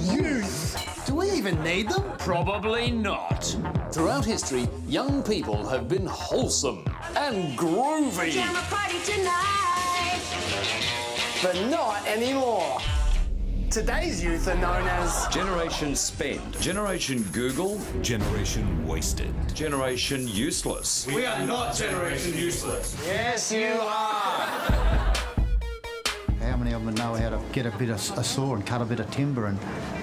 Youth! Do we even need them? Probably not. Throughout history, young people have been wholesome and groovy. But not anymore. Today's youth are known as... Generation Spend. Generation Google. Generation Wasted. Generation Useless. We are not Generation Useless. Yes, you are. How many of them know how to get a saw and cut a bit of timber and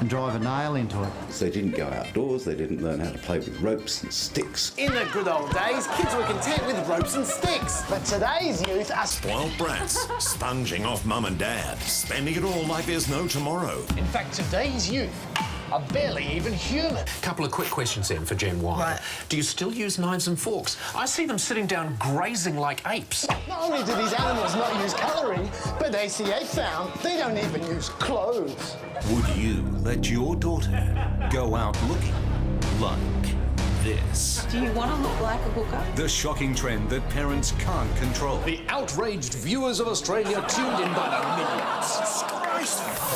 drive a nail into it? They didn't go outdoors, they didn't learn how to play with ropes and sticks. In the good old days, kids were content with ropes and sticks. But today's youth are... Spoiled brats, sponging off mum and dad, spending it all like there's no tomorrow. In fact, today's youth are barely even human. Couple of quick questions then for Gen Y. Right. Do you still use knives and forks? I see them sitting down grazing like apes. Not only do these animals not use colouring, but ACA found they don't even use clothes. Would you let your daughter go out looking like this? Do you want to look like a hooker? The shocking trend that parents can't control. The outraged viewers of Australia tuned in by the millions.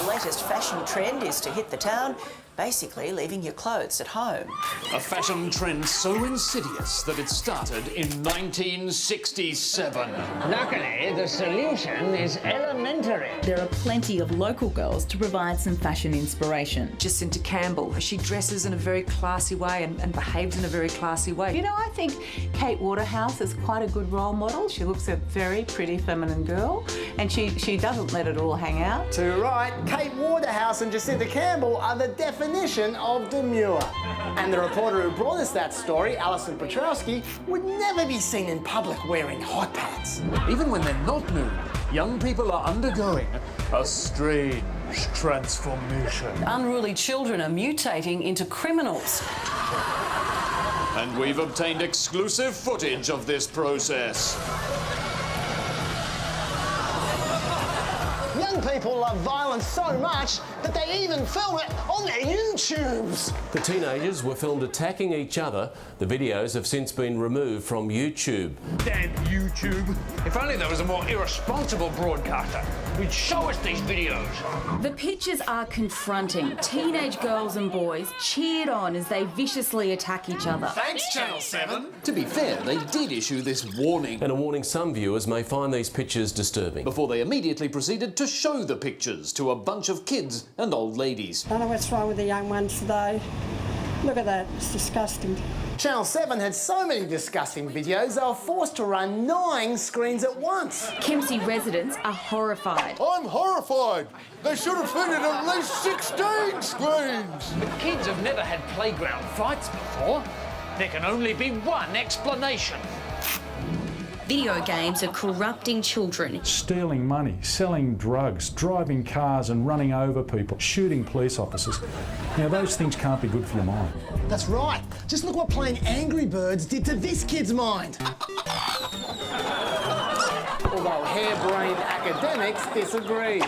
The latest fashion trend is to hit the town, basically leaving your clothes at home. A fashion trend so insidious that it started in 1967. Luckily, the solution is elementary. There are plenty of local girls to provide some fashion inspiration. Jacinta Campbell, she dresses in a very classy way and behaves in a very classy way. You know, I think Kate Waterhouse is quite a good role model. She looks a very pretty feminine girl and she doesn't let it all hang out. Too right, Kate Waterhouse and Jacinta Campbell are the definition of demure. And the reporter who brought us that story, Alison Petrowski, would never be seen in public wearing hot pants. Even when they're not nude, young people are undergoing a strange transformation. Unruly children are mutating into criminals. And we've obtained exclusive footage of this process. Young people love violence so much that they even film it on their YouTubes. The teenagers were filmed attacking each other. The videos have since been removed from YouTube. Damn YouTube. If only there was a more irresponsible broadcaster who'd show us these videos. The pictures are confronting. Teenage girls and boys cheered on as they viciously attack each other. Thanks, Channel 7. To be fair, they did issue this warning. And a warning some viewers may find these pictures disturbing. Before they immediately proceeded to show the pictures to a bunch of kids and old ladies. I don't know what's wrong with the young ones today. Look at that, it's disgusting. Channel 7 had so many disgusting videos, they were forced to run 9 screens at once. Kempsey residents are horrified. I'm horrified. They should have fitted at least 16 screens. The kids have never had playground fights before. There can only be one explanation. Video games are corrupting children. Stealing money, selling drugs, driving cars and running over people, shooting police officers. Now, those things can't be good for your mind. That's right. Just look what playing Angry Birds did to this kid's mind. Although harebrained academics disagree.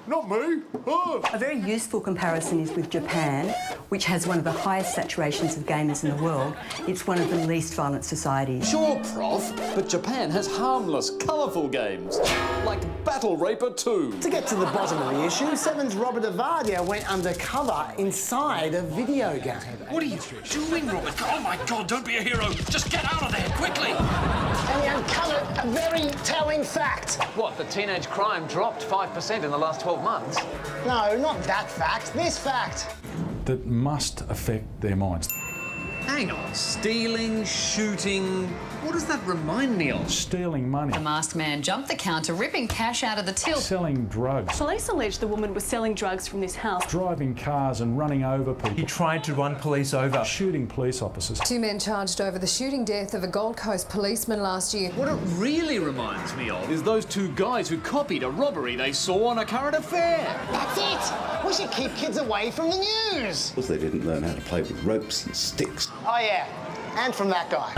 Not me. Oh. A very useful comparison is with Japan, which has one of the highest saturations of gamers in the world. It's one of the least violent societies. Sure, Prof, but Japan has harmless, colourful games, like Battle Raper 2. To get to the bottom of the issue, Seven's Robert Avadia went undercover inside a video game. What are you doing, Robert? Oh my God, don't be a hero. Just get out of there, quickly. And he uncovered a very telling fact. What, the teenage crime dropped 5% in the last 12 months? No, not that fact, this fact. That must affect their minds. Hang on, stealing, shooting, what does that remind me of? Stealing money. A masked man jumped the counter, ripping cash out of the till. Selling drugs. Police allege the woman was selling drugs from this house. Driving cars and running over people. He tried to run police over. Shooting police officers. 2 men charged over the shooting death of a Gold Coast policeman last year. What it really reminds me of is those 2 guys who copied a robbery they saw on a current affair. That's it! We should keep kids away from the news. They didn't learn how to play with ropes and sticks. Oh yeah, and from that guy.